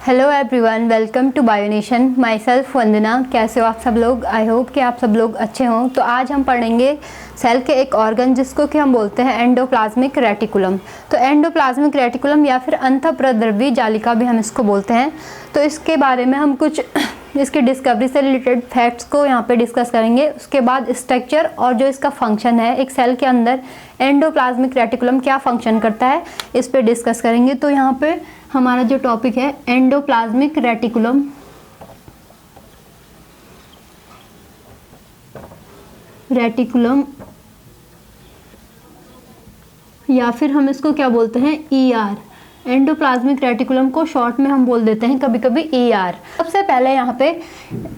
Hello everyone, welcome to Bionation. Myself Vandana. कैसे हो आप सब लोग? आई होप कि आप सब लोग अच्छे हों। तो आज हम पढ़ेंगे सेल के एक ऑर्गन जिसको कि हम बोलते हैं एंडोप्लाज्मिक रेटिकुलम। तो एंडोप्लाज्मिक रेटिकुलम या फिर अंतःप्रद्रवी जालिका भी हम इसको बोलते हैं। तो इसके बारे में हम कुछ इसकी डिस्कवरी से रिलेटेड फैक्ट्स को यहाँ पे डिस्कस करेंगे। उसके बाद स्ट्रक्चर और जो इसका फंक्शन है, एक सेल के अंदर एंडोप्लाज्मिक रेटिकुलम क्या फंक्शन करता है, इस पे डिस्कस करेंगे। तो यहाँ पे हमारा जो टॉपिक है एंडोप्लाज्मिक रेटिकुलम, या फिर हम इसको क्या बोलते हैं, ईआर। एंडोप्लाज्मिक रेटिकुलम को शॉर्ट में हम बोल देते हैं कभी कभी ईआर। सबसे पहले यहाँ पे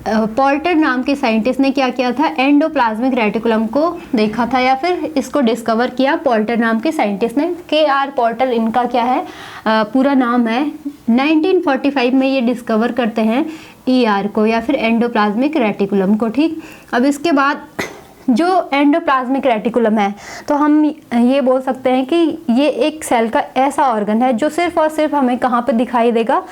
पोर्टर नाम के साइंटिस्ट ने क्या किया था, एंडोप्लाज्मिक रेटिकुलम को देखा था या फिर इसको डिस्कवर किया पोर्टर नाम के साइंटिस्ट ने। के.आर. पोर्टर इनका क्या है, पूरा नाम है। 1945 में ये डिस्कवर करते हैं ईआर को या फिर एंडोप्लाज्मिक रेटिकुलम को। ठीक, अब इसके बाद जो एंडोप्लाज्मिक रेटिकुलम है, तो हम ये बोल सकते हैं कि ये एक सेल का ऐसा ऑर्गन है जो सिर्फ और सिर्फ हमें कहाँ पे दिखाई देगा,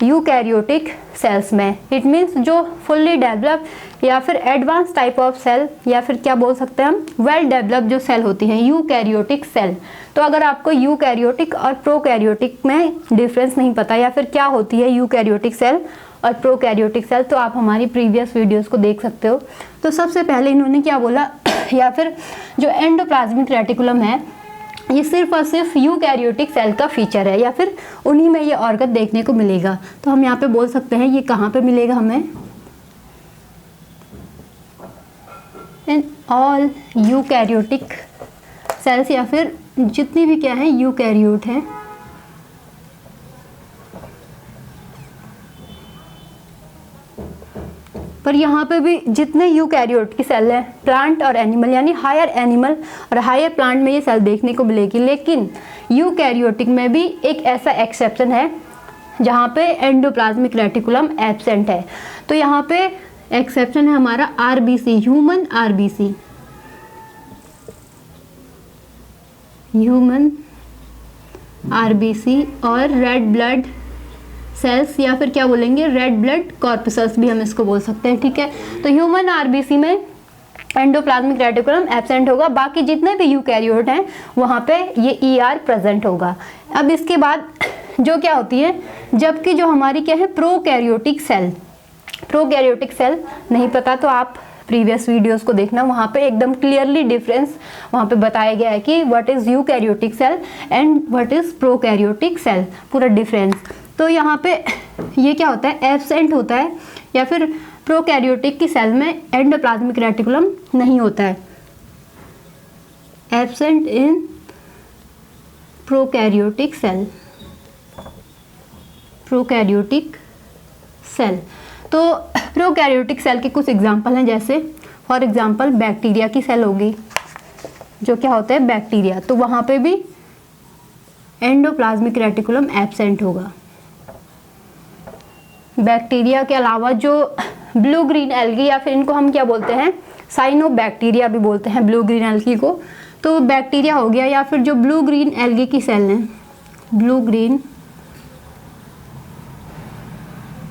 यूकैरियोटिक सेल्स में। इट मीन्स जो फुल्ली डेवलप या फिर एडवांस टाइप ऑफ सेल, या फिर क्या बोल सकते हैं हम, वेल डेवलप जो सेल होती हैं, यूकैरियोटिक सेल। तो अगर आपको यूकैरियोटिक और प्रोकैरियोटिक में डिफरेंस नहीं पता या फिर क्या होती है यूकैरियोटिक सेल और प्रोकैरियोटिक सेल, तो आप हमारी प्रीवियस वीडियोस को देख सकते हो। तो सबसे पहले इन्होंने क्या बोला या फिर जो एंडोप्लाज्मिक रेटिकुलम है, ये सिर्फ और सिर्फ यूकैरियोटिक सेल का फीचर है या फिर उन्हीं में ये ऑर्गन देखने को मिलेगा। तो हम यहाँ पे बोल सकते हैं ये कहाँ पे मिलेगा हमें, इन ऑल यूकैरियोटिक सेल्स, या फिर जितनी भी क्या है यूकैरियोट है। पर यहाँ पे भी जितने यूकैरियोट की सेल हैं, प्लांट और एनिमल, यानी हायर एनिमल और हायर प्लांट में ये सेल देखने को मिलेगी। लेकिन यूकैरियोटिक में भी एक ऐसा एक्सेप्शन है जहाँ पे एंडोप्लाज्मिक रेटिकुलम एब्सेंट है। तो यहाँ पे एक्सेप्शन है हमारा RBC, human RBC, human RBC और रेड ब्लड सेल्स, या फिर क्या बोलेंगे, रेड ब्लड कॉर्पसल्स भी हम इसको बोल सकते हैं। ठीक है, तो ह्यूमन आरबीसी में एंडोप्लाज्मिक रेटिकुलम एब्सेंट होगा, बाकी जितने भी यूकैरियोट हैं वहाँ पे ये ईआर प्रेजेंट होगा। अब इसके बाद जो क्या होती है, जबकि जो हमारी क्या है प्रोकैरियोटिक सेल, प्रोकैरियोटिक सेल नहीं पता तो आप प्रीवियस वीडियोस को देखना, वहाँ पे एकदम क्लियरली डिफरेंस वहाँ पे बताया गया है कि what is eukaryotic cell and what is prokaryotic cell, पूरा डिफरेंस। तो यहाँ पे ये क्या होता है, एब्सेंट होता है, या फिर प्रोकैरियोटिक की सेल में एंडोप्लाज्मिक रेटिकुलम नहीं होता है, absent in prokaryotic cell, prokaryotic cell. तो प्रोकैरियोटिक सेल के कुछ एग्जांपल हैं, जैसे फॉर एग्जांपल बैक्टीरिया की सेल होगी, जो क्या होता है बैक्टीरिया, तो वहाँ पे भी एंडोप्लाज्मिक रेटिकुलम एब्सेंट होगा। बैक्टीरिया के अलावा जो ब्लू ग्रीन एल्गी, या फिर इनको हम क्या बोलते हैं, साइनोबैक्टीरिया भी बोलते हैं ब्लू ग्रीन एल्गी को, तो बैक्टीरिया हो गया, या फिर जो ब्लू ग्रीन एल्गी की सेल है, ब्लू ग्रीन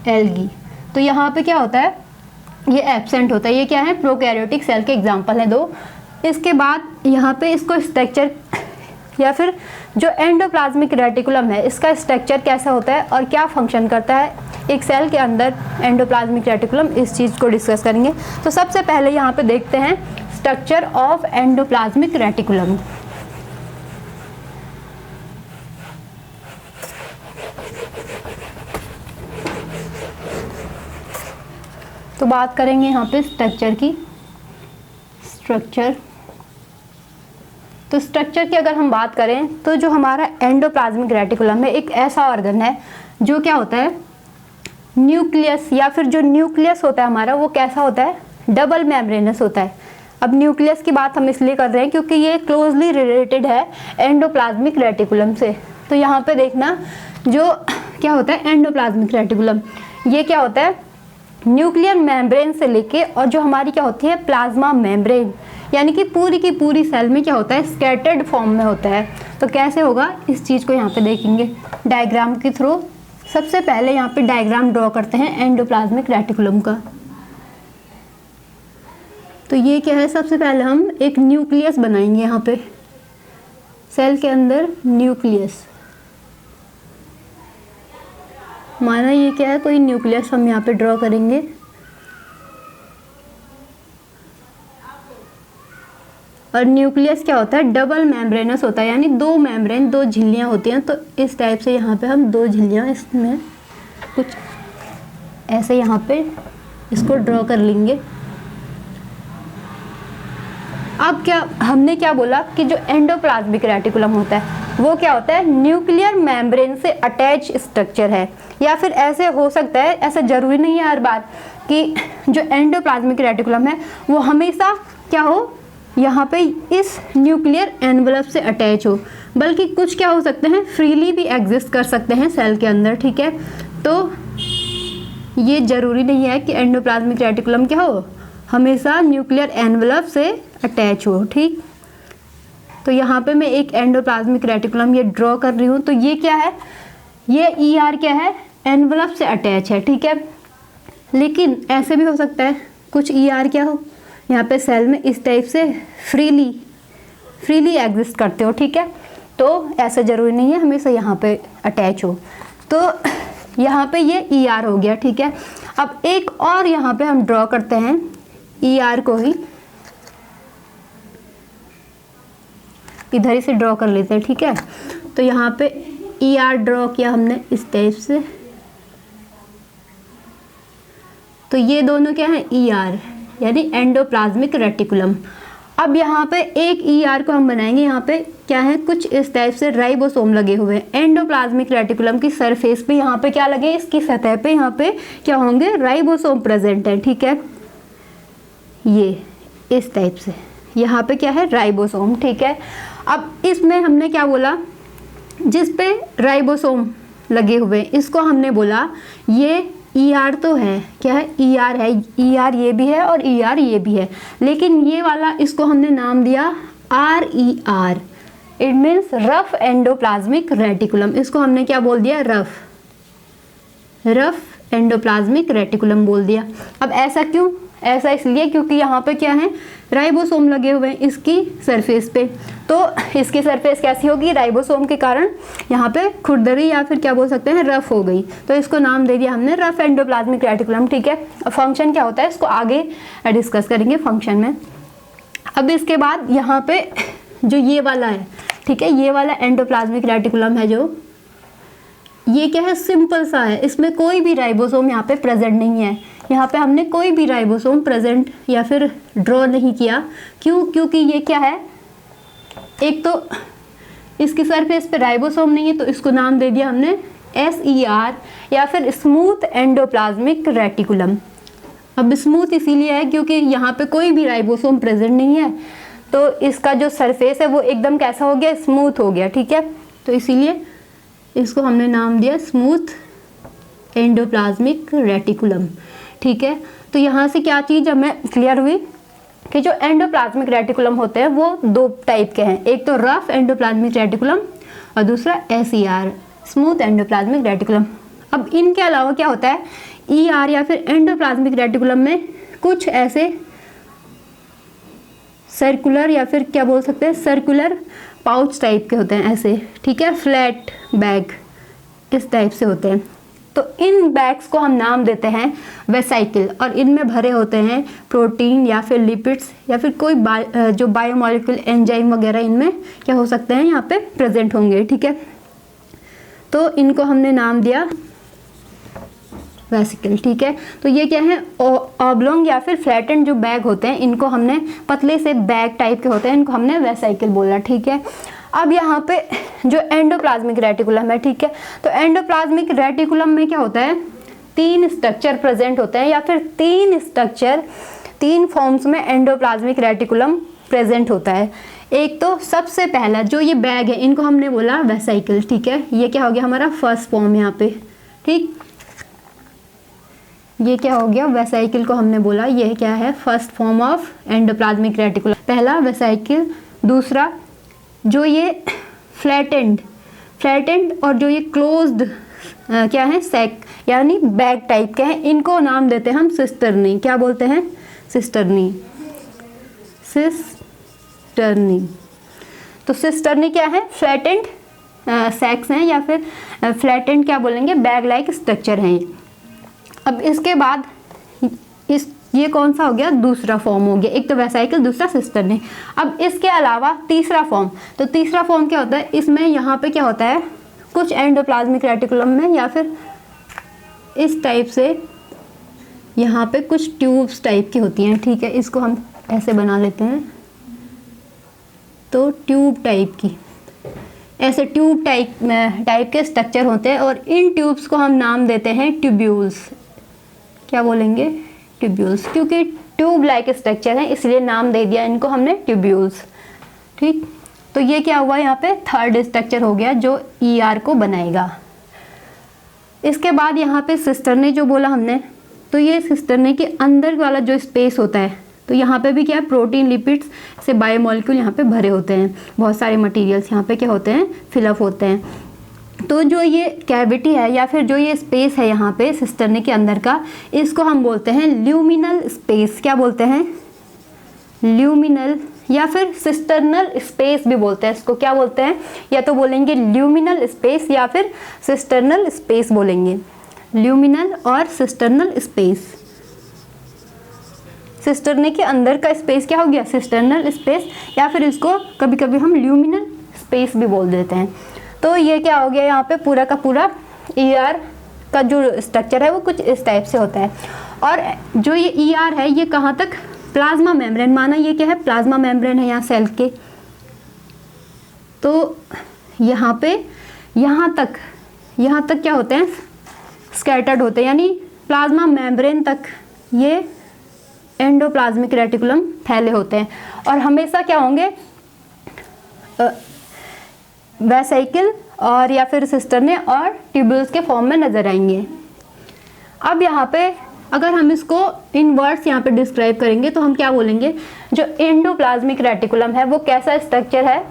एल्गी, तो यहाँ पे क्या होता है, ये एब्सेंट होता है। ये क्या है, प्रोकैरियोटिक सेल के एग्जाम्पल हैं दो। इसके बाद यहाँ पे इसको स्ट्रक्चर, या फिर जो एंडोप्लाज्मिक रेटिकुलम है इसका स्ट्रक्चर कैसा होता है और क्या फंक्शन करता है एक सेल के अंदर एंडोप्लाज्मिक रेटिकुलम, इस चीज़ को डिस्कस करेंगे। तो सबसे पहले यहाँ पे देखते हैं स्ट्रक्चर ऑफ एंडोप्लाज्मिक रेटिकुलम। तो बात करेंगे यहाँ पे स्ट्रक्चर की, स्ट्रक्चर। तो स्ट्रक्चर की अगर हम बात करें तो जो हमारा एंडोप्लाज्मिक रेटिकुलम है एक ऐसा ऑर्गन है जो क्या होता है, न्यूक्लियस, या फिर जो न्यूक्लियस होता है हमारा वो कैसा होता है, डबल मेम्ब्रेनस होता है। अब न्यूक्लियस की बात हम इसलिए कर रहे हैं क्योंकि ये क्लोजली रिलेटेड है एंडोप्लाज्मिक रेटिकुलम से। तो यहाँ पे देखना जो क्या होता है एंडोप्लाज्मिक रेटिकुलम, ये क्या होता है न्यूक्लियर मेम्ब्रेन से लेके, और जो हमारी क्या होती है प्लाज्मा मेम्ब्रेन, यानी कि पूरी की पूरी सेल में क्या होता है, स्कैटर्ड फॉर्म में होता है। तो कैसे होगा इस चीज़ को यहाँ पे देखेंगे डायग्राम के थ्रू। सबसे पहले यहाँ पे डायग्राम ड्रॉ करते हैं एंडोप्लाज्मिक रेटिकुलम का। तो ये क्या है, सबसे पहले हम एक न्यूक्लियस बनाएंगे यहाँ पे, सेल के अंदर न्यूक्लियस। माना ये क्या है, कोई न्यूक्लियस हम यहाँ पे ड्रॉ करेंगे। और न्यूक्लियस क्या होता है, डबल मेम्ब्रेनस होता है, यानी दो मेम्ब्रेन, दो झिल्लियाँ होती हैं। तो इस टाइप से यहाँ पे हम दो झिल्लियाँ इसमें कुछ ऐसे यहाँ पे इसको ड्रॉ कर लेंगे। अब क्या हमने क्या बोला कि जो एंडोप्लाज्मिक रेटिकुलम होता है वो क्या होता है, न्यूक्लियर मेम्ब्रेन से अटैच स्ट्रक्चर है। या फिर ऐसे हो सकता है, ऐसा जरूरी नहीं है हर बार कि जो एंडोप्लाज्मिक रेटिकुलम है वो हमेशा क्या हो, यहाँ पे इस न्यूक्लियर एनवलप से अटैच हो, बल्कि कुछ क्या हो सकते हैं, फ्रीली भी एग्जिस्ट कर सकते हैं सेल के अंदर। ठीक है, तो ये ज़रूरी नहीं है कि एंडोप्लाज्मिक रेटिकुलम क्या हो, हमेशा न्यूक्लियर एनवलप से अटैच हो। ठीक, तो यहाँ पे मैं एक एंडोप्लाज्मिक रेटिकुलम ये ड्रॉ कर रही हूँ। तो ये क्या है, ये ER क्या है, एनवलप से अटैच है। ठीक है, लेकिन ऐसे भी हो सकता है कुछ ER क्या हो, यहाँ पे सेल में इस टाइप से फ्रीली एग्जिस्ट करते हो। ठीक है, तो ऐसा ज़रूरी नहीं है हमेशा यहाँ पे अटैच हो। तो यहाँ पे ये ER हो गया। ठीक है, अब एक और यहाँ पे हम ड्रॉ करते हैं ER को ही, इधर ही से ड्रॉ कर लेते हैं। ठीक है, तो यहाँ पे ER ड्रॉ किया हमने इस टाइप से। तो ये दोनों क्या है, ER यानी एंडोप्लाज्मिक रेटिकुलम। अब यहाँ पे एक ER को हम बनाएंगे, यहाँ पे क्या है, कुछ इस टाइप से राइबोसोम लगे हुए हैं। एंडोप्लाज्मिक रेटिकुलम की सरफेस पे यहाँ पे क्या लगे, इसकी सतह पे यहाँ पे क्या होंगे, राइबोसोम प्रेजेंट है। ठीक है, ये इस टाइप से यहाँ पे क्या है, राइबोसोम। ठीक है, अब इसमें हमने क्या बोला, जिस पे राइबोसोम लगे हुए इसको हमने बोला ये ER तो है, क्या है, ER है, ER ये भी है और ER ये भी है, लेकिन ये वाला इसको हमने नाम दिया RER, it means rough endoplasmic reticulum. इसको हमने क्या बोल दिया, रफ एंडोप्लाज्मिक रेटिकुलम बोल दिया। अब ऐसा क्यों, ऐसा इसलिए क्योंकि यहाँ पे क्या है, राइबोसोम लगे हुए हैं इसकी सरफेस पे। तो इसकी सरफेस कैसी होगी, राइबोसोम के कारण यहाँ पे खुरदरी या फिर क्या बोल सकते हैं, रफ हो गई। तो इसको नाम दे दिया हमने रफ एंडोप्लाज्मिक रेटिकुलम। ठीक है, फंक्शन क्या होता है इसको आगे डिस्कस करेंगे फंक्शन में। अब इसके बाद यहाँ पे जो ये वाला है, ठीक है, ये वाला एंडोप्लाज्मिक रेटिकुलम है, जो ये क्या है, सिंपल सा है, इसमें कोई भी राइबोसोम यहाँ पे प्रेजेंट नहीं है। यहाँ पे हमने कोई भी राइबोसोम प्रेजेंट या फिर ड्रॉ नहीं किया। क्यों, क्योंकि ये क्या है, एक तो इसकी सरफेस पे राइबोसोम नहीं है, तो इसको नाम दे दिया हमने SER या फिर स्मूथ एंडोप्लाज्मिक रेटिकुलम। अब स्मूथ इसीलिए है क्योंकि यहाँ पे कोई भी राइबोसोम प्रेजेंट नहीं है, तो इसका जो सरफेस है वो एकदम कैसा हो गया, स्मूथ हो गया। ठीक है, तो इसीलिए इसको हमने नाम दिया स्मूथ एंडोप्लाज्मिक रेटिकुलम। ठीक है, तो यहाँ से क्या चीज़ हमें क्लियर हुई कि जो एंडोप्लाज्मिक रेटिकुलम होते हैं वो दो टाइप के हैं, एक तो रफ एंडोप्लाज्मिक रेटिकुलम और दूसरा SER स्मूथ एंडोप्लाज्मिक रेटिकुलम। अब इनके अलावा क्या होता है, ER या फिर एंडोप्लाज्मिक रेटिकुलम में कुछ ऐसे सर्कुलर या फिर क्या बोल सकते हैं, सर्कुलर पाउच टाइप के होते हैं ऐसे। ठीक है, फ्लैट बैग इस टाइप से होते हैं। तो इन बैग्स को हम नाम देते हैं वेसाइकिल, और इनमें भरे होते हैं प्रोटीन या फिर लिपिड्स या फिर कोई जो बायोमोलिक्यूल एंजाइम वगैरह इनमें क्या हो सकते हैं, यहाँ पे प्रेजेंट होंगे। ठीक है, तो इनको हमने नाम दिया वेसिकल। ठीक है, तो ये क्या है, ऑब्लोंग या फिर फ्लैटेंड जो बैग होते हैं, इनको हमने पतले से बैग टाइप के होते हैं, इनको हमने वेसाइकिल बोला। ठीक है, अब यहाँ पे जो एंडोप्लाज्मिक रेटिकुलम है, ठीक है, तो एंडोप्लाज्मिक रेटिकुलम में क्या होता है, 3 स्ट्रक्चर प्रेजेंट होते हैं या फिर 3 स्ट्रक्चर 3 फॉर्म्स में एंडोप्लाज्मिक रेटिकुलम प्रेजेंट होता है। एक तो सबसे पहला जो ये बैग है, इनको हमने बोला वेसाइकिल। ठीक है, ये क्या हो गया हमारा फर्स्ट फॉर्म यहाँ पे। ठीक, ये क्या हो गया, वेसाइकिल को हमने बोला ये क्या है, first form of endoplasmic reticulum, पहला वेसाइकिल। दूसरा जो ये फ्लैटेंड फ्लैटेंड और जो ये क्लोज्ड क्या है, सैक यानी बैग टाइप के हैं, इनको नाम देते हैं हम सिस्टर्नी। क्या बोलते हैं? सिस्टर्नी। सिस्टर्नी। तो सिस्टर्नी क्या है? फ्लैटेंड सैक्स हैं या फिर फ्लैटेंड क्या बोलेंगे, बैग लाइक स्ट्रक्चर हैं। अब इसके बाद ये कौन सा हो गया? दूसरा फॉर्म हो गया। एक तो वेसाइकल, दूसरा सिस्टर्नी। अब इसके अलावा तीसरा फॉर्म, तो तीसरा फॉर्म क्या होता है? इसमें यहाँ पे क्या होता है, कुछ एंडोप्लाज्मिक रेटिकुलम में या फिर इस टाइप से यहाँ पे कुछ ट्यूब्स टाइप की होती हैं, ठीक है, इसको हम ऐसे बना लेते हैं। तो ट्यूब टाइप की, ऐसे ट्यूब टाइप के स्ट्रक्चर होते हैं और इन ट्यूब्स को हम नाम देते हैं ट्यूब्यूल्स। क्या बोलेंगे? ट्यूब्यूल्स, क्योंकि ट्यूब लाइक स्ट्रक्चर है इसलिए नाम दे दिया इनको हमने ट्यूब्यूल्स। ठीक, तो ये क्या हुआ, यहाँ पे थर्ड स्ट्रक्चर हो गया जो ER को बनाएगा। इसके बाद यहाँ पे सिस्टर्नी जो बोला हमने, तो ये सिस्टर्नी के अंदर वाला जो स्पेस होता है, तो यहाँ पे भी क्या है, प्रोटीन लिपिड्स से बायोमोलिक्यूल यहाँ पे भरे होते हैं, बहुत सारे मटेरियल्स यहाँ पे क्या होते हैं, फिलअप होते हैं। तो जो ये कैविटी है या फिर जो ये स्पेस है यहाँ पे सिस्टर्नी के अंदर का, इसको हम बोलते हैं ल्यूमिनल स्पेस। क्या बोलते हैं? ल्यूमिनल या फिर सिस्टर्नल स्पेस भी बोलते हैं इसको। क्या बोलते हैं? या तो बोलेंगे ल्यूमिनल स्पेस या फिर सिस्टर्नल स्पेस बोलेंगे। ल्यूमिनल और सिस्टर्नल स्पेस। सिस्टर्नी के अंदर का स्पेस क्या हो गया, सिस्टर्नल स्पेस, या फिर इसको कभी कभी हम ल्यूमिनल स्पेस भी बोल देते हैं। तो ये क्या हो गया, यहाँ पे पूरा का पूरा ER का जो स्ट्रक्चर है वो कुछ इस टाइप से होता है। और जो ये ER है ये कहाँ तक, प्लाज्मा मेम्ब्रेन, माना ये क्या है, प्लाज्मा मेम्ब्रेन है यहाँ सेल के, तो यहाँ पे यहाँ तक क्या होते हैं, स्कैटर्ड होते हैं, यानी प्लाज्मा मेम्ब्रेन तक ये एंडोप्लाज्मिक रेटिकुलम फैले होते हैं और हमेशा क्या होंगे, वेसाइकल और या फिर सिस्टर्नी और ट्यूब्यूल्स के फॉर्म में नजर आएंगे। अब यहाँ पे अगर हम इसको इन वर्ड्स यहाँ पे डिस्क्राइब करेंगे तो हम क्या बोलेंगे, जो एंडोप्लाज्मिक रेटिकुलम है वो कैसा स्ट्रक्चर है,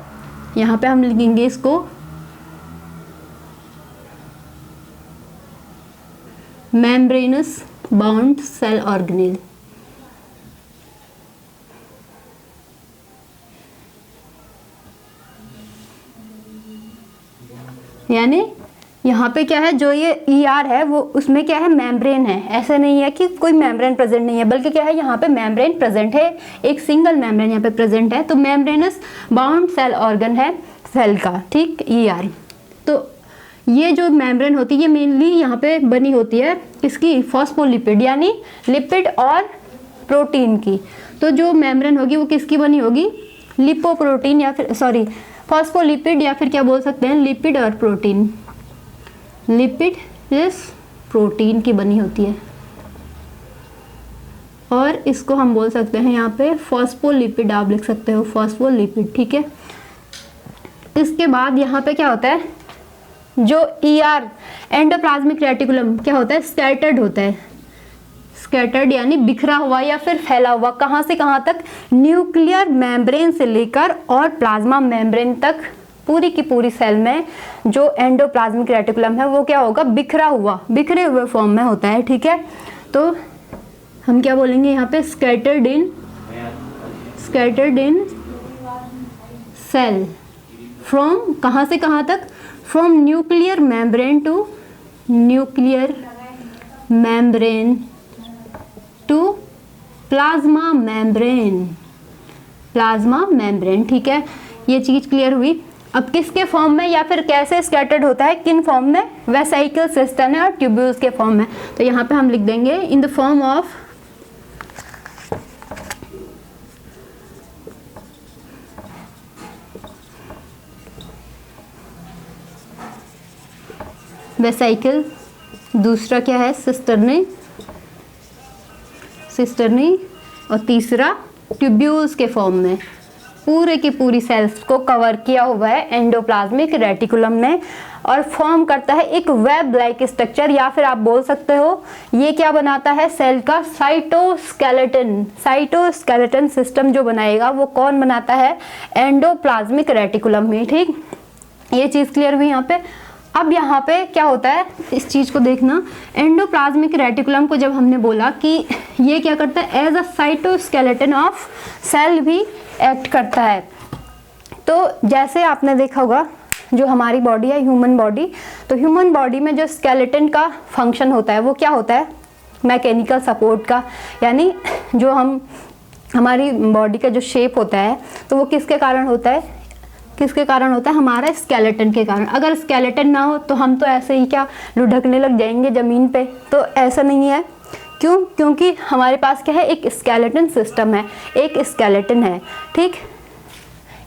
यहाँ पे हम लिखेंगे इसको मेम्ब्रेनस बाउंड सेल ऑर्गेनेल। यानी यहाँ पे क्या है, जो ये ER है वो उसमें क्या है, मेम्ब्रेन है। ऐसा नहीं है कि कोई मेम्ब्रेन प्रेजेंट नहीं है, बल्कि क्या है, यहाँ पे मेम्ब्रेन प्रेजेंट है, एक सिंगल मेम्ब्रेन यहाँ पे प्रेजेंट है। तो मेम्ब्रेनस बाउंड सेल ऑर्गन है सेल का, ठीक, ER। तो ये जो मेम्ब्रेन होती है ये मेनली यहाँ पे बनी होती है इसकी फॉस्फोलिपिड, यानी लिपिड और प्रोटीन की। तो जो मेम्ब्रेन होगी वो किसकी बनी होगी, लिपोप्रोटीन या फिर सॉरी फॉस्फोलिपिड या फिर क्या बोल सकते हैं, लिपिड और प्रोटीन। लिपिड प्लस प्रोटीन की बनी होती है और इसको हम बोल सकते हैं यहाँ पे फॉस्फोलिपिड, आप लिख सकते हो फॉस्फोलिपिड, ठीक है। इसके बाद यहाँ पे क्या होता है, जो ER एंडोप्लाज्मिक रेटिकुलम क्या होता है, स्कैटर्ड होता है। स्कैटर्ड यानी बिखरा हुआ या फिर फैला हुआ, कहाँ से कहाँ तक, न्यूक्लियर मेम्ब्रेन से लेकर और प्लाज्मा मेम्ब्रेन तक पूरी की पूरी सेल में जो एंडोप्लाज्मिक रेटिकुलम है वो क्या होगा, बिखरे हुए फॉर्म में होता है, ठीक है। तो हम क्या बोलेंगे यहाँ पे, स्कैटर्ड इन सेल फ्रॉम कहाँ से कहाँ तक, from nuclear membrane to plasma membrane, ठीक है। ये चीज क्लियर हुई। अब किसके फॉर्म में या फिर कैसे स्कैटर्ड होता है, किन फॉर्म में, वेसाइकल, सिस्टर्नी और ट्यूब्यूल्स के फॉर्म में। तो यहाँ पे हम लिख देंगे in the form of vesicle, दूसरा क्या है, सिस्टर्नी और तीसरा ट्यूब्यूल्स के फॉर्म में पूरे की पूरी सेल्स को कवर किया हुआ है एंडोप्लाज्मिक रेटिकुलम ने और फॉर्म करता है एक वेब लाइक स्ट्रक्चर, या फिर आप बोल सकते हो ये क्या बनाता है, सेल का साइटोस्केलेटन सिस्टम जो बनाएगा वो कौन बनाता है, एंडोप्लाज्मिक रेटिकुलम में, ठीक। ये चीज़ क्लियर हुई यहाँ पे। अब यहाँ पे क्या होता है, इस चीज़ को देखना, एंडोप्लाज्मिक रेटिकुलम को जब हमने बोला कि ये क्या करता है, as a cytoskeleton of cell भी एक्ट करता है। तो जैसे आपने देखा होगा जो हमारी बॉडी है ह्यूमन बॉडी, तो ह्यूमन बॉडी में जो स्केलेटन का फंक्शन होता है वो क्या होता है, मैकेनिकल सपोर्ट का, यानी जो हमारी बॉडी का जो शेप होता है तो वो किसके कारण होता है, किसके कारण होता है, हमारा स्केलेटन के कारण। अगर स्केलेटन ना हो तो हम तो ऐसे ही क्या लुढ़कने लग जाएंगे ज़मीन पे, तो ऐसा नहीं है। क्यों? क्योंकि हमारे पास क्या है, एक स्केलेटन सिस्टम है, एक स्केलेटन है, ठीक,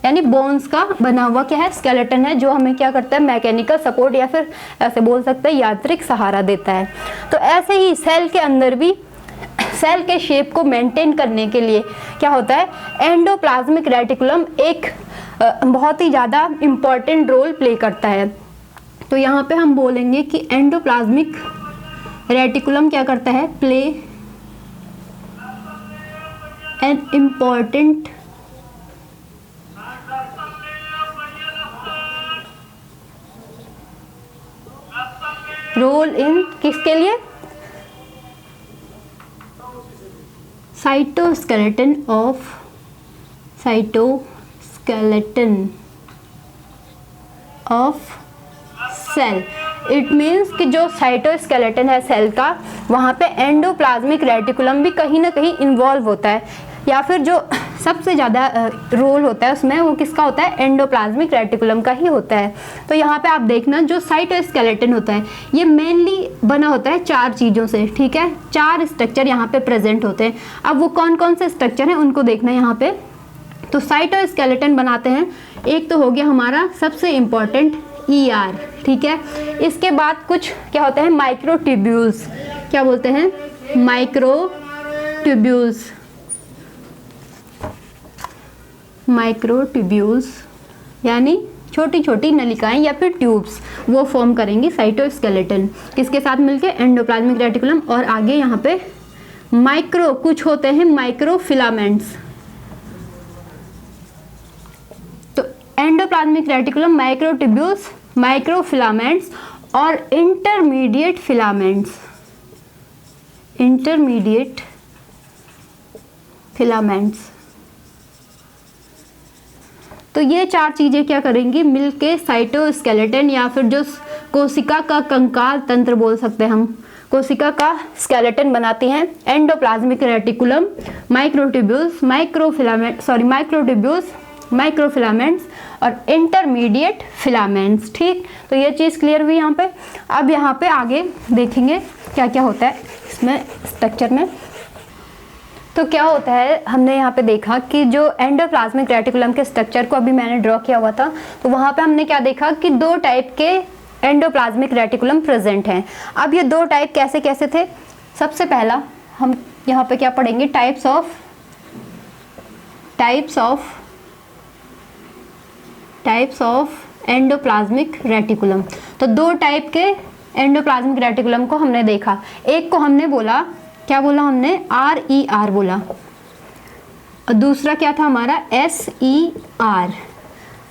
यानी बोन्स का बना हुआ क्या है, स्केलेटन है, जो हमें क्या करता है, मैकेनिकल सपोर्ट या फिर ऐसे बोल सकते हैं यांत्रिक सहारा देता है। तो ऐसे ही सेल के अंदर भी सेल के शेप को मेंटेन करने के लिए क्या होता है, एंडोप्लाज्मिक रेटिकुलम एक बहुत ही ज़्यादा इम्पॉर्टेंट रोल प्ले करता है। तो यहाँ पे हम बोलेंगे कि एंडोप्लाज्मिक रेटिकुलम क्या करता है, play an important role in, किसके लिए, cytoskeleton of cell. It means कि जो साइटोस्केलेटन है सेल का, वहाँ पे एंडोप्लाज्मिक रेटिकुलम भी कहीं ना कहीं इन्वॉल्व होता है, या फिर जो सबसे ज़्यादा रोल होता है उसमें वो किसका होता है, एंडोप्लाज्मिक रेटिकुलम का ही होता है। तो यहाँ पे आप देखना जो साइटोस्केलेटन होता है ये मेनली बना होता है 4 चीज़ों से, ठीक है, 4 स्ट्रक्चर यहाँ पे प्रेजेंट होते हैं। अब वो कौन कौन से स्ट्रक्चर हैं उनको देखना है यहाँ पे। तो साइटोस्केलेटन बनाते हैं, एक तो हो गया हमारा सबसे इम्पॉर्टेंट ER, ठीक है। इसके बाद कुछ क्या होते हैं, माइक्रोट्यूब्यूल्स, क्या बोलते हैं, माइक्रोट्यूब्यूल्स यानी छोटी छोटी नलिकाएं या फिर ट्यूब्स, वो फॉर्म करेंगी साइटोस्केलेटन, किसके साथ मिलके, एंडोप्लाज्मिक रेटिकुलम। और आगे यहाँ पे माइक्रो कुछ होते हैं माइक्रोफिलामेंट्स। तो एंडोप्लाज्मिक रेटिकुलम, माइक्रोट्यूब्यूल्स, माइक्रोफिलामेंट्स और इंटरमीडिएट फिलामेंट्स। तो ये 4 चीज़ें क्या करेंगी, मिलके साइटोस्केलेटन या फिर जो कोशिका का कंकाल तंत्र बोल सकते हैं हम, कोशिका का स्केलेटन बनाती हैं। एंडोप्लाज्मिक रेटिकुलम, माइक्रोट्यूब्यूल्स, माइक्रोफिलामेंट्स और इंटरमीडिएट फिलामेंट्स, ठीक। तो ये चीज़ क्लियर हुई यहाँ पे। अब यहाँ पे आगे देखेंगे क्या क्या होता है इसमें स्ट्रक्चर में। तो क्या होता है, हमने यहाँ पे देखा कि जो एंडोप्लाज्मिक रेटिकुलम के स्ट्रक्चर को अभी मैंने ड्रॉ किया हुआ था, तो वहाँ पे हमने क्या देखा कि 2 टाइप के एंडोप्लाज्मिक रेटिकुलम प्रेजेंट हैं। अब ये 2 टाइप कैसे कैसे थे, सबसे पहला हम यहाँ पे क्या पढ़ेंगे, टाइप्स ऑफ एंडोप्लाज्मिक रेटिकुलम। तो 2 टाइप के एंडोप्लाज्मिक रेटिकुलम को हमने देखा। एक को हमने बोला, क्या बोला हमने, RER बोला, और दूसरा क्या था हमारा, SER।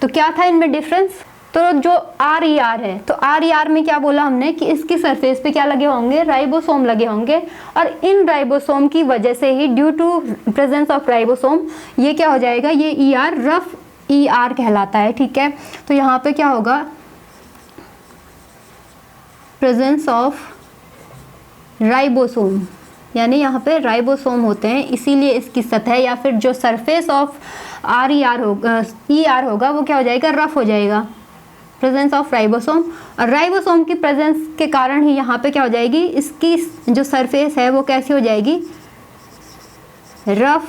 तो क्या था इनमें डिफरेंस, तो जो RER है, तो RER में क्या बोला हमने कि इसकी सरफेस पे क्या लगे होंगे, राइबोसोम लगे होंगे, और इन राइबोसोम की वजह से ही, due to presence of ribosome, ये क्या हो जाएगा, ये ER रफ ER कहलाता है, ठीक है। तो यहाँ पे क्या होगा, प्रेजेंस ऑफ राइबोसोम, यानी यहाँ पे राइबोसोम होते हैं, इसीलिए इसकी सतह या फिर जो सरफेस ऑफ ER होगा वो क्या हो जाएगा, रफ हो जाएगा, प्रेजेंस ऑफ राइबोसोम। और राइबोसोम की प्रेजेंस के कारण ही यहाँ पे क्या हो जाएगी, इसकी जो सरफेस है वो कैसी हो जाएगी, रफ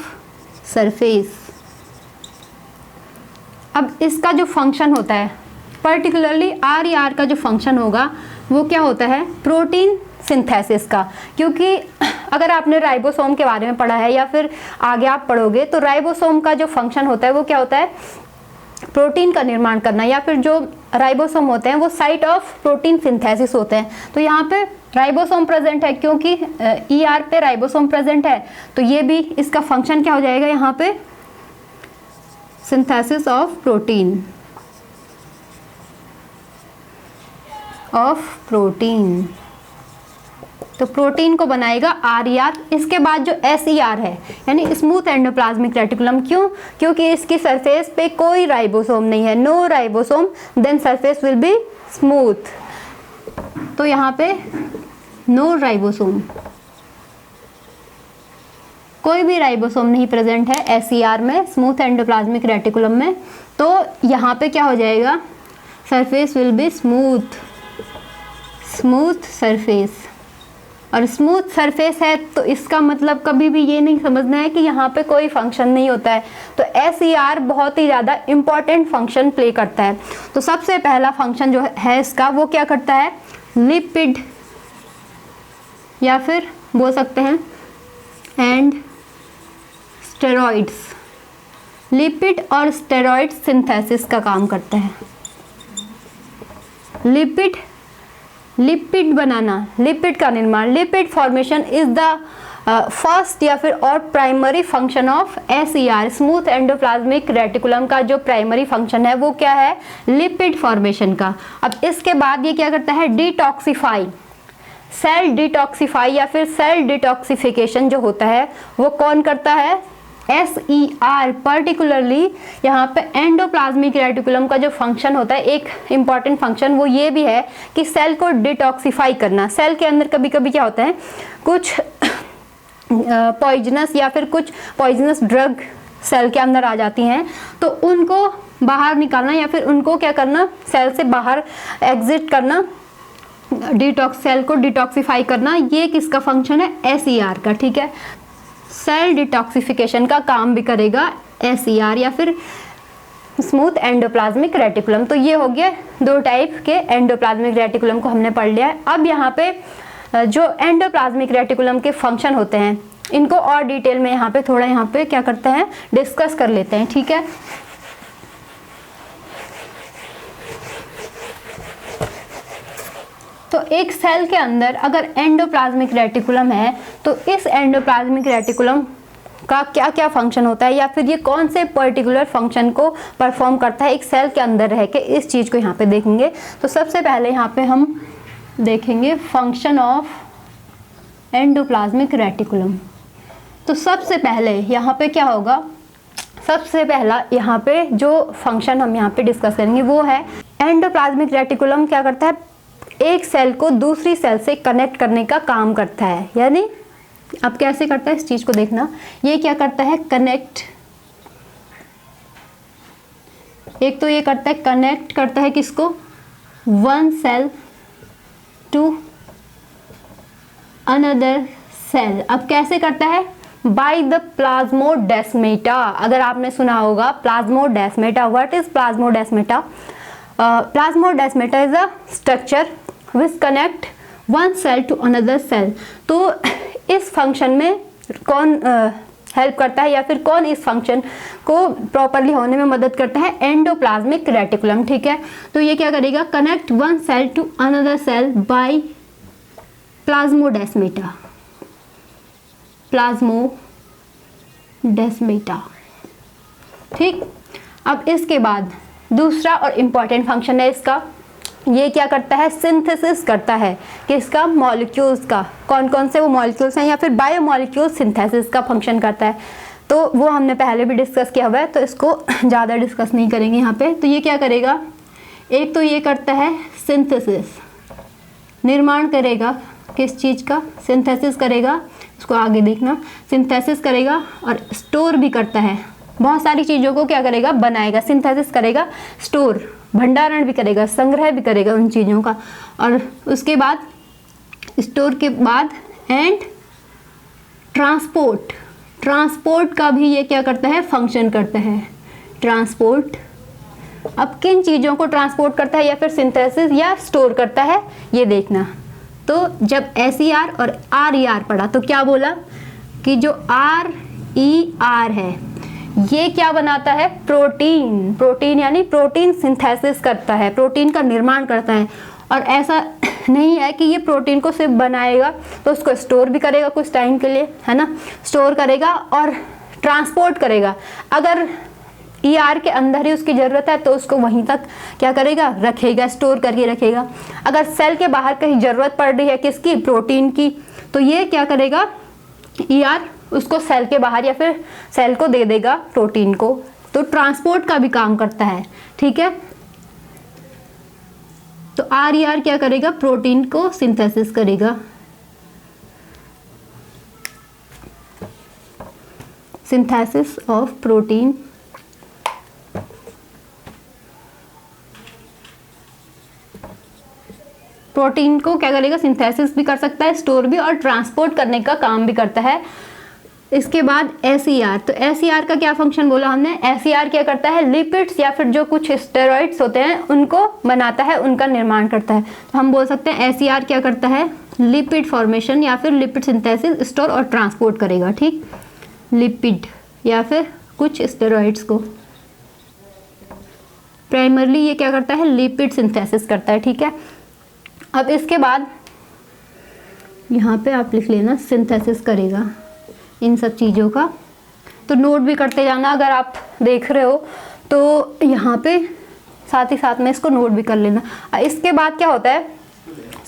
सरफेस। अब इसका जो फंक्शन होता है, पर्टिकुलरली RER का जो फंक्शन होगा वो क्या होता है, प्रोटीन सिंथेसिस का। क्योंकि अगर आपने राइबोसोम के बारे में पढ़ा है या फिर आगे आप पढ़ोगे, तो राइबोसोम का जो फंक्शन होता है वो क्या होता है, प्रोटीन का निर्माण करना, या फिर जो राइबोसोम होते हैं वो साइट ऑफ प्रोटीन सिंथेसिस होते हैं। तो यहाँ पे राइबोसोम प्रेजेंट है, क्योंकि ER पे राइबोसोम प्रेजेंट है, तो ये भी इसका फंक्शन क्या हो जाएगा, यहाँ पे synthesis of protein. Of protein. तो प्रोटीन को बनाएगा RER। इसके बाद जो SER है यानी स्मूथ एंडोप्लाज्मिक रेटिकुलम, क्यों? क्योंकि इसकी सरफेस पे कोई राइबोसोम नहीं है, no ribosome, then surface will be smooth. तो यहाँ पे नो राइबोसोम, कोई भी राइबोसोम नहीं प्रेजेंट है SER में, स्मूथ एंडोप्लाज्मिक रेटिकुलम में। तो यहाँ पे क्या हो जाएगा, surface will be smooth, smooth surface. और स्मूथ सरफेस है तो इसका मतलब कभी भी ये नहीं समझना है कि यहाँ पे कोई फंक्शन नहीं होता है। तो SER बहुत ही ज़्यादा इम्पॉर्टेंट फंक्शन प्ले करता है। तो सबसे पहला फंक्शन जो है इसका, वो क्या करता है, लिपिड या फिर बोल सकते हैं एंड स्टेरॉइड्स, लिपिड और स्टेरॉइड सिंथेसिस का काम करता है। लिपिड बनाना, लिपिड का निर्माण, lipid formation is the first या फिर और primary function of SER। Smooth endoplasmic reticulum का जो प्राइमरी फंक्शन है वो क्या है, लिपिड फॉर्मेशन का। अब इसके बाद ये क्या करता है, डिटॉक्सिफाई, सेल डिटॉक्सिफाई या फिर सेल डिटॉक्सिफिकेशन जो होता है वो कौन करता है, SER। पर्टिकुलरली यहाँ पे एंडोप्लाज्मिक रेटिकुलम का जो फंक्शन होता है, एक इम्पॉर्टेंट फंक्शन वो ये भी है कि सेल को डिटॉक्सिफाई करना। सेल के अंदर कभी कभी क्या होता है, कुछ पॉइजनस या फिर कुछ पॉइजनस ड्रग सेल के अंदर आ जाती हैं, तो उनको बाहर निकालना या फिर उनको क्या करना, सेल से बाहर एग्जिट करना, डिटॉक्स, सेल को डिटॉक्सिफाई करना, ये किसका फंक्शन है, SER का। ठीक है, सेल डिटॉक्सिफिकेशन का काम भी करेगा SER या फिर स्मूथ एंडोप्लाज्मिक रेटिकुलम। तो ये हो गया दो टाइप के एंडोप्लाज्मिक रेटिकुलम को हमने पढ़ लिया है। अब यहाँ पे जो एंडोप्लाज्मिक रेटिकुलम के फंक्शन होते हैं इनको और डिटेल में यहाँ पे थोड़ा क्या करते हैं, डिस्कस कर लेते हैं। ठीक है, तो एक सेल के अंदर अगर एंडोप्लाज्मिक रेटिकुलम है तो इस एंडोप्लाज्मिक रेटिकुलम का क्या क्या फंक्शन होता है या फिर ये कौन से पर्टिकुलर फंक्शन को परफॉर्म करता है एक सेल के अंदर रह के, इस चीज़ को यहाँ पे देखेंगे। तो सबसे पहले यहाँ पे हम देखेंगे फंक्शन ऑफ एंडोप्लाज्मिक रेटिकुलम। तो सबसे पहले यहाँ पे क्या होगा, सबसे पहला यहाँ पे जो फंक्शन हम यहाँ पे डिस्कस करेंगे वो है एंडोप्लाज्मिक रेटिकुलम क्या करता है, एक सेल को दूसरी सेल से कनेक्ट करने का काम करता है। यानी अब कैसे करता है इस चीज को देखना, ये क्या करता है, कनेक्ट, एक तो ये करता है कनेक्ट करता है किसको, one cell to another cell. अब कैसे करता है, बाय द प्लाज्मोडेस्मेटा। अगर आपने सुना होगा plasmodesmata, what is plasmodesmata? Plasmodesmata is a structure which connect one cell to another cell। तो इस फंक्शन में कौन हेल्प करता है या फिर कौन इस फंक्शन को प्रॉपरली होने में मदद करता है, एंडोप्लाज्मिक रेटिकुलम। ठीक है, तो ये क्या करेगा, connect one cell to another cell by plasmodesmata, plasmodesmata. ठीक, अब इसके बाद दूसरा और इम्पॉर्टेंट फंक्शन है इसका, ये क्या करता है, सिंथेसिस करता है किसका, मॉलिक्यूल्स का। कौन कौन से वो मॉलिक्यूल्स हैं या फिर बायोमॉलिक्यूल सिंथेसिस का फंक्शन करता है। तो वो हमने पहले भी डिस्कस किया हुआ है तो इसको ज़्यादा डिस्कस नहीं करेंगे यहाँ पे। तो ये क्या करेगा, एक तो ये करता है सिंथेसिस, निर्माण करेगा किस चीज़ का, सिंथेसिस करेगा, इसको आगे देखना, सिंथेसिस करेगा और स्टोर भी करता है, बहुत सारी चीज़ों को क्या करेगा, बनाएगा, सिंथेसिस करेगा, स्टोर, भंडारण भी करेगा, संग्रह भी करेगा उन चीज़ों का। और उसके बाद स्टोर के बाद एंड ट्रांसपोर्ट, ट्रांसपोर्ट का भी ये क्या करता है, फंक्शन करता है, ट्रांसपोर्ट। अब किन चीज़ों को ट्रांसपोर्ट करता है या फिर सिंथेसिस या स्टोर करता है, ये देखना। तो जब SER और RER पढ़ा तो क्या बोला कि जो RER है ये क्या बनाता है, प्रोटीन, प्रोटीन यानी प्रोटीन सिंथेसिस करता है, प्रोटीन का निर्माण करता है। और ऐसा नहीं है कि ये प्रोटीन को सिर्फ बनाएगा तो उसको स्टोर भी करेगा कुछ टाइम के लिए, है ना, स्टोर करेगा और ट्रांसपोर्ट करेगा। अगर ER के अंदर ही उसकी ज़रूरत है तो उसको वहीं तक क्या करेगा, रखेगा, स्टोर करके रखेगा। अगर सेल के बाहर कहीं ज़रूरत पड़ रही है किसकी, प्रोटीन की, तो ये क्या करेगा, ER उसको सेल के बाहर या फिर सेल को दे देगा प्रोटीन को। तो ट्रांसपोर्ट का भी काम करता है, ठीक है। तो RER क्या करेगा, प्रोटीन को सिंथेसिस करेगा, सिंथेसिस ऑफ प्रोटीन। प्रोटीन को क्या करेगा, सिंथेसिस भी कर सकता है, स्टोर भी, और ट्रांसपोर्ट करने का काम भी करता है। इसके बाद SER, तो SER का क्या फंक्शन बोला हमने, SER क्या करता है, लिपिड्स या फिर जो कुछ स्टेरॉइड्स होते हैं उनको बनाता है, उनका निर्माण करता है। तो हम बोल सकते हैं SER क्या करता है, लिपिड फॉर्मेशन या फिर लिपिड सिंथेसिस, स्टोर और ट्रांसपोर्ट करेगा, ठीक। लिपिड या फिर कुछ स्टेरॉइड्स को प्राइमरली ये क्या करता है, लिपिड सिंथेसिस करता है, ठीक है। अब इसके बाद यहाँ पे आप लिख लेना सिंथेसिस करेगा इन सब चीज़ों का। तो नोट भी करते जाना, अगर आप देख रहे हो तो यहाँ पे साथ ही साथ में इसको नोट भी कर लेना। इसके बाद क्या होता है,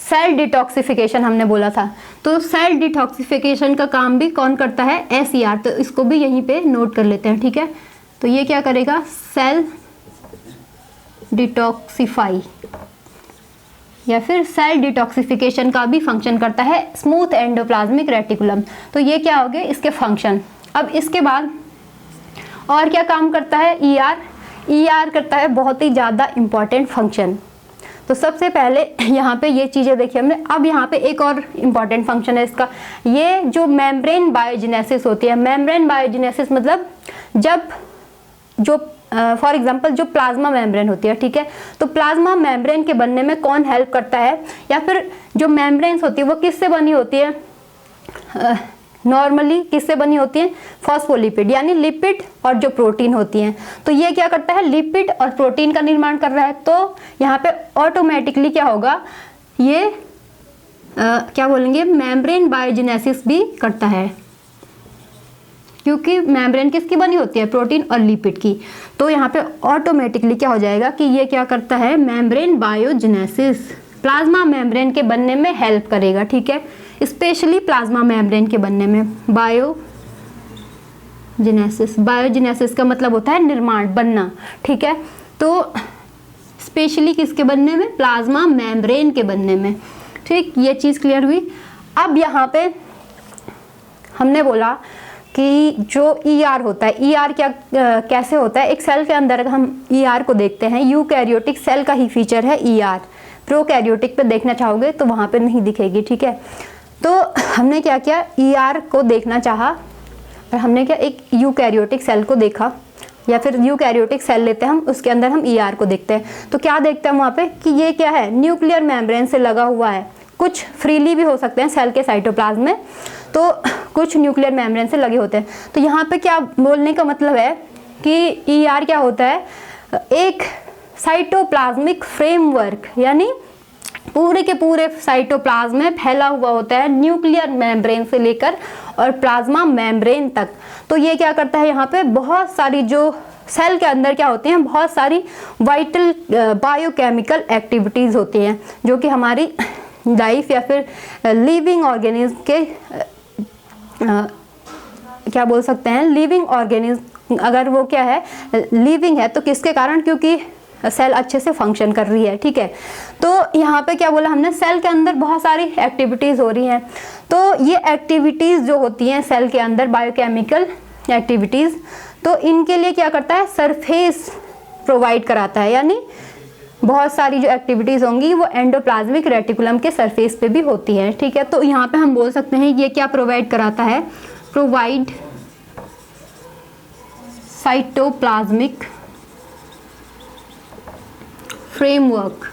सेल डिटॉक्सिफिकेशन हमने बोला था। तो सेल डिटॉक्सिफिकेशन का काम भी कौन करता है, SER। तो इसको भी यहीं पे नोट कर लेते हैं, ठीक है। तो ये क्या करेगा, सेल डिटॉक्सिफाई या फिर सेल डिटॉक्सिफिकेशन का भी फंक्शन करता है स्मूथ एंडोप्लाज्मिक रेटिकुलम। तो ये क्या हो गए इसके फंक्शन। अब इसके बाद और क्या काम करता है, ER करता है बहुत ही ज़्यादा इम्पॉर्टेंट फंक्शन। तो सबसे पहले यहाँ पे ये चीज़ें देखी हमने। अब यहाँ पे एक और इम्पॉर्टेंट फंक्शन है इसका, ये जो मेम्ब्रेन बायोजेनेसिस होती है। मेम्ब्रेन बायोजेनेसिस मतलब जब जो फॉर एग्जांपल जो प्लाज्मा मेम्ब्रेन होती है, ठीक है। तो प्लाज्मा मेम्ब्रेन के बनने में कौन हेल्प करता है, या फिर जो मेम्ब्रेन्स होती है वो किससे बनी होती है, नॉर्मली किससे बनी होती है, फॉस्फोलिपिड यानी लिपिड और जो प्रोटीन होती हैं। तो ये क्या करता है, लिपिड और प्रोटीन का निर्माण कर रहा है। तो यहाँ पे ऑटोमेटिकली क्या होगा, ये क्या बोलेंगे, मेम्ब्रेन बायोजेनेसिस भी करता है, क्योंकि मेम्ब्रेन किसकी बनी होती है, प्रोटीन और लिपिड की। तो यहाँ पे ऑटोमेटिकली क्या हो जाएगा कि ये क्या करता है, मेम्ब्रेन बायोजेनेसिस, प्लाज्मा मेम्ब्रेन के बनने में हेल्प करेगा, ठीक है। स्पेशली प्लाज्मा मेम्ब्रेन के बनने में बायोजेनेसिस, बायोजेनेसिस का मतलब होता है निर्माण, बनना, ठीक है। तो स्पेशली किसके बनने में, प्लाज्मा मेम्ब्रेन के बनने में, ठीक। ये चीज़ क्लियर हुई। अब यहाँ पे हमने बोला कि जो ER होता है, ER क्या कैसे होता है, एक सेल के अंदर हम ER को देखते हैं, यूकैरियोटिक सेल का ही फीचर है ER। प्रोकैरियोटिक पे देखना चाहोगे तो वहाँ पे नहीं दिखेगी, ठीक है। तो हमने क्या किया, ER को देखना चाहा और हमने क्या एक यूकैरियोटिक सेल को देखा, या फिर यूकैरियोटिक सेल लेते हैं हम, उसके अंदर हम ER को देखते हैं। तो क्या देखते हैं वहाँ पे कि ये क्या है, न्यूक्लियर मेम्ब्रेन से लगा हुआ है। कुछ फ्रीली भी हो सकते हैं सेल के साइटोप्लाज्म में, तो कुछ न्यूक्लियर मेम्ब्रेन से लगे होते हैं। तो यहाँ पे क्या बोलने का मतलब है कि ER क्या होता है, एक साइटोप्लाज्मिक फ्रेमवर्क, यानी पूरे के पूरे साइटोप्लाज्म में फैला हुआ होता है, न्यूक्लियर मेम्ब्रेन से लेकर और प्लाज्मा मेम्ब्रेन तक। तो ये क्या करता है, यहाँ पे बहुत सारी जो सेल के अंदर क्या होती हैं, बहुत सारी वाइटल बायोकेमिकल एक्टिविटीज़ होती हैं, जो कि हमारी लाइफ या फिर लिविंग ऑर्गेनिज्म के क्या बोल सकते हैं, लिविंग ऑर्गेनिज्म अगर वो क्या है, लिविंग है, तो किसके कारण, क्योंकि सेल अच्छे से फंक्शन कर रही है, ठीक है। तो यहाँ पे क्या बोला हमने, सेल के अंदर बहुत सारी एक्टिविटीज़ हो रही हैं। तो ये एक्टिविटीज़ जो होती हैं सेल के अंदर, बायोकेमिकल एक्टिविटीज़, तो इनके लिए क्या करता है, सरफेस प्रोवाइड कराता है। यानी बहुत सारी जो एक्टिविटीज़ होंगी वो एंडोप्लाज्मिक रेटिकुलम के सरफेस पे भी होती है, ठीक है। तो यहाँ पे हम बोल सकते हैं ये क्या प्रोवाइड कराता है, provide cytoplasmic framework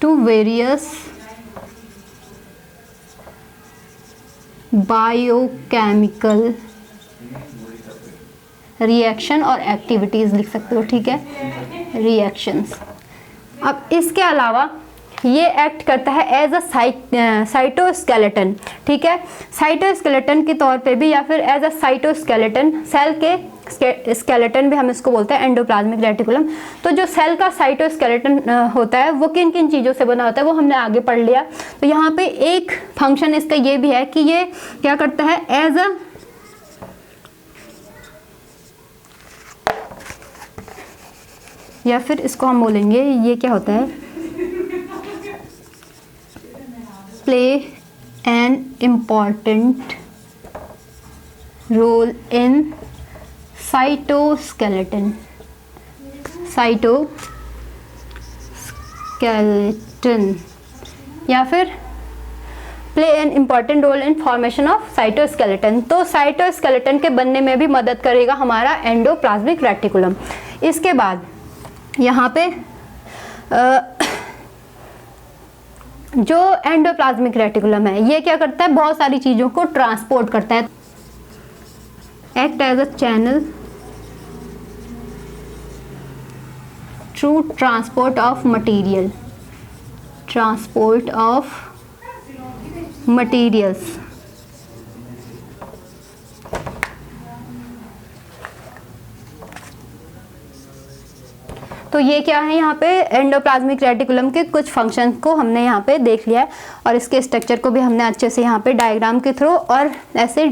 to various biochemical reaction और एक्टिविटीज़ लिख सकते हो, ठीक है, रिएक्शंस। अब इसके अलावा ये एक्ट करता है एज अ साइटोस्केलेटन, ठीक है, साइटोस्केलेटन के तौर पे भी या फिर एज अ साइटोस्केलेटन, सेल के स्केलेटन भी हम इसको बोलते हैं एंडोप्लाज्मिक रेटिकुलम। तो जो सेल का साइटोस्केलेटन होता है वो किन किन चीज़ों से बना होता है वो हमने आगे पढ़ लिया। तो यहाँ पे एक फंक्शन इसका ये भी है कि ये क्या करता है, एज अ या फिर इसको हम बोलेंगे ये क्या होता है, play an important role in cytoskeleton या फिर play an important role in formation of cytoskeleton. तो साइटोस्केलेटन के बनने में भी मदद करेगा हमारा एंडोप्लाज्मिक रेटिकुलम। इसके बाद यहाँ पे जो एंडोप्लाज्मिक रेटिकुलम है ये क्या करता है, बहुत सारी चीज़ों को ट्रांसपोर्ट करता है, act as a channel through transport of materials. तो ये क्या है, यहाँ पे एंडोप्लाज्मिक रेटिकुलम के कुछ फंक्शन को हमने यहाँ पे देख लिया है और इसके स्ट्रक्चर को भी हमने अच्छे से यहाँ पे डायग्राम के थ्रू और ऐसे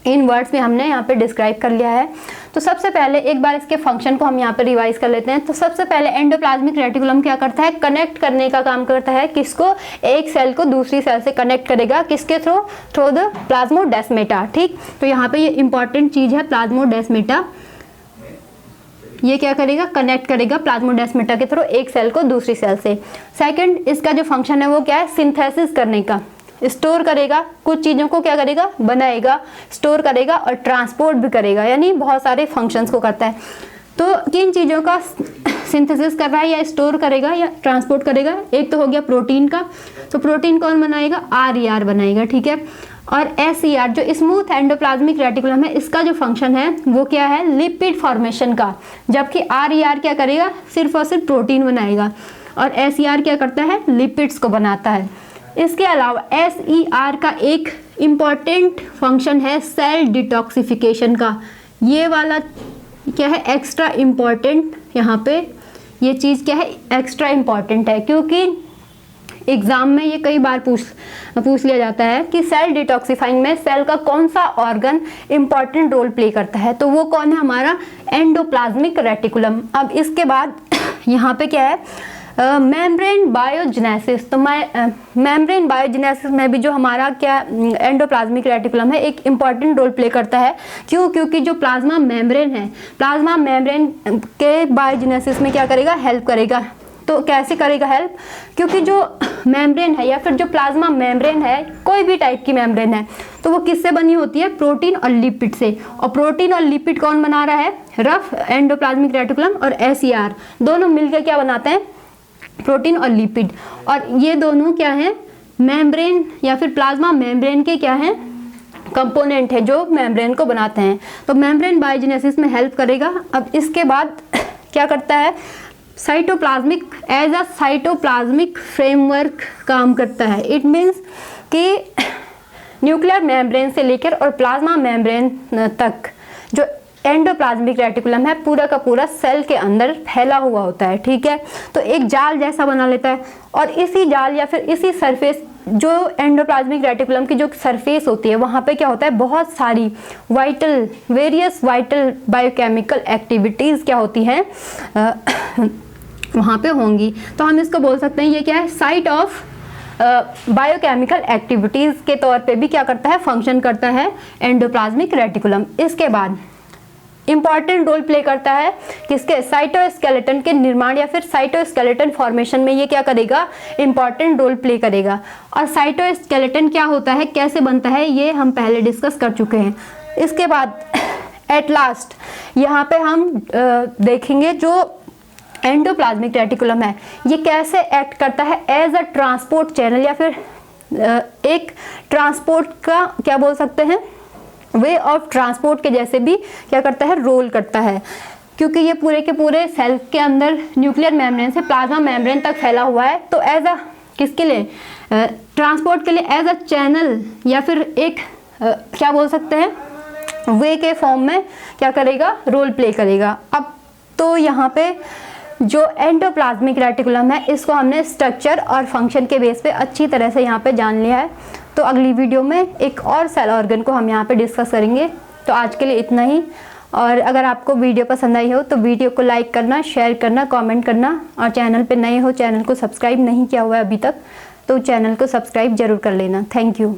इन वर्ड्स में हमने यहाँ पे डिस्क्राइब कर लिया है। तो सबसे पहले एक बार इसके फंक्शन को हम यहाँ पे रिवाइज कर लेते हैं। तो सबसे पहले एंडोप्लाज्मिक रेटिकुलम क्या करता है, कनेक्ट करने का काम करता है। किसको, एक सेल को दूसरी सेल से कनेक्ट करेगा, किसके थ्रू द प्लाज्मोडेस्माटा, ठीक। तो यहाँ पे ये इंपॉर्टेंट चीज़ है प्लाज्मोडेस्माटा, ये क्या करेगा, कनेक्ट करेगा प्लाज्मोडेस्माटा के थ्रू एक सेल को दूसरी सेल से। सेकंड इसका जो फंक्शन है वो क्या है, सिंथेसिस करने का, स्टोर करेगा, कुछ चीज़ों को क्या करेगा, बनाएगा, स्टोर करेगा और ट्रांसपोर्ट भी करेगा, यानी बहुत सारे फंक्शंस को करता है। तो किन चीज़ों का सिंथेसिस कर रहा है या स्टोर करेगा या ट्रांसपोर्ट करेगा, एक तो हो गया प्रोटीन का, तो प्रोटीन कौन बनाएगा, RER बनाएगा, ठीक है। और SER जो स्मूथ एंडोप्लाज्मिक रेटिकुलम है, इसका जो फंक्शन है वो क्या है, लिपिड फॉर्मेशन का, जबकि RER क्या करेगा, सिर्फ और सिर्फ प्रोटीन बनाएगा और SER क्या करता है, लिपिड्स को बनाता है। इसके अलावा SER का एक इम्पॉर्टेंट फंक्शन है सेल डिटॉक्सिफिकेशन का, ये वाला क्या है, एक्स्ट्रा इम्पॉर्टेंट, यहाँ पे ये चीज़ क्या है, एक्स्ट्रा इम्पॉर्टेंट है, क्योंकि एग्जाम में ये कई बार पूछ लिया जाता है कि सेल डिटॉक्सिफाइंग में सेल का कौन सा ऑर्गन इंपॉर्टेंट रोल प्ले करता है, तो वो कौन है, हमारा एंडोप्लाज्मिक रेटिकुलम। अब इसके बाद यहाँ पे क्या है, मेम्ब्रेन बायोजेनेसिस। तो मेम्ब्रेन बायोजेनेसिस में भी जो हमारा क्या एंडोप्लाज्मिक रेटिकुलम है एक इम्पॉर्टेंट रोल प्ले करता है। क्यों, क्योंकि जो प्लाज्मा मेम्ब्रेन है, प्लाज्मा मेम्ब्रेन के बायोजेनेसिस में क्या करेगा, हेल्प करेगा। तो कैसे करेगा हेल्प, क्योंकि जो मेम्ब्रेन है या फिर जो प्लाज्मा मेम्ब्रेन है, कोई भी टाइप की मेम्ब्रेन है, तो वो किससे बनी होती है, प्रोटीन और लिपिड से। और प्रोटीन और लिपिड कौन बना रहा है, रफ एंडोप्लाज्मिक रेटिकुलम और SER दोनों मिलकर क्या बनाते हैं, प्रोटीन और लिपिड। और ये दोनों क्या है, मेम्ब्रेन या फिर प्लाज्मा मेम्ब्रेन के क्या हैं, कंपोनेंट है जो मेम्ब्रेन को बनाते हैं। तो मेम्ब्रेन बायोजेनेसिस में हेल्प करेगा। अब इसके बाद क्या करता है, cytoplasmic as a cytoplasmic framework काम करता है। इट मीन्स कि न्यूक्लियर मेम्ब्रेन से लेकर और प्लाज्मा मेम्ब्रेन तक जो एंडोप्लाज्मिक रेटिकुलम है पूरा का पूरा सेल के अंदर फैला हुआ होता है, ठीक है। तो एक जाल जैसा बना लेता है और इसी जाल या फिर इसी सरफेस, जो एंडोप्लाज्मिक रेटिकुलम की जो सरफेस होती है वहाँ पे क्या होता है, बहुत सारी वेरियस वाइटल बायोकेमिकल एक्टिविटीज़ क्या होती हैं वहाँ पे होंगी। तो हम इसको बोल सकते हैं ये क्या है, साइट ऑफ बायोकेमिकल एक्टिविटीज़ के तौर पे भी क्या करता है, फंक्शन करता है एंडोप्लाज्मिक रेटिकुलम। इसके बाद इंपॉर्टेंट रोल प्ले करता है किसके, साइटोस्केलेटन के निर्माण या फिर साइटोस्केलेटन फॉर्मेशन में ये क्या करेगा, इंपॉर्टेंट रोल प्ले करेगा। और साइटोस्केलेटन क्या होता है, कैसे बनता है, ये हम पहले डिस्कस कर चुके हैं। इसके बाद एट लास्ट यहाँ पे हम देखेंगे जो एंडोप्लाज्मिक रेटिकुलम है ये कैसे एक्ट करता है एज अ ट्रांसपोर्ट चैनल या फिर एक ट्रांसपोर्ट का क्या बोल सकते हैं, वे ऑफ ट्रांसपोर्ट के जैसे भी क्या करता है, रोल करता है। क्योंकि ये पूरे के पूरे सेल के अंदर न्यूक्लियर मेम्ब्रेन से प्लाज्मा मेम्ब्रेन तक फैला हुआ है, तो एज अ किसके लिए, ट्रांसपोर्ट के लिए एज अ चैनल या फिर एक क्या बोल सकते हैं वे के फॉर्म में क्या करेगा, रोल प्ले करेगा। अब तो यहाँ पे जो एंडोप्लाज्मिक रेटिकुलम है इसको हमने स्ट्रक्चर और फंक्शन के बेस पे अच्छी तरह से यहाँ पे जान लिया है। तो अगली वीडियो में एक और सेल ऑर्गन को हम यहाँ पे डिस्कस करेंगे। तो आज के लिए इतना ही, और अगर आपको वीडियो पसंद आई हो तो वीडियो को लाइक करना, शेयर करना, कमेंट करना, और चैनल पे नए हो, चैनल को सब्सक्राइब नहीं किया हुआ है अभी तक, तो चैनल को सब्सक्राइब जरूर कर लेना। Thank you.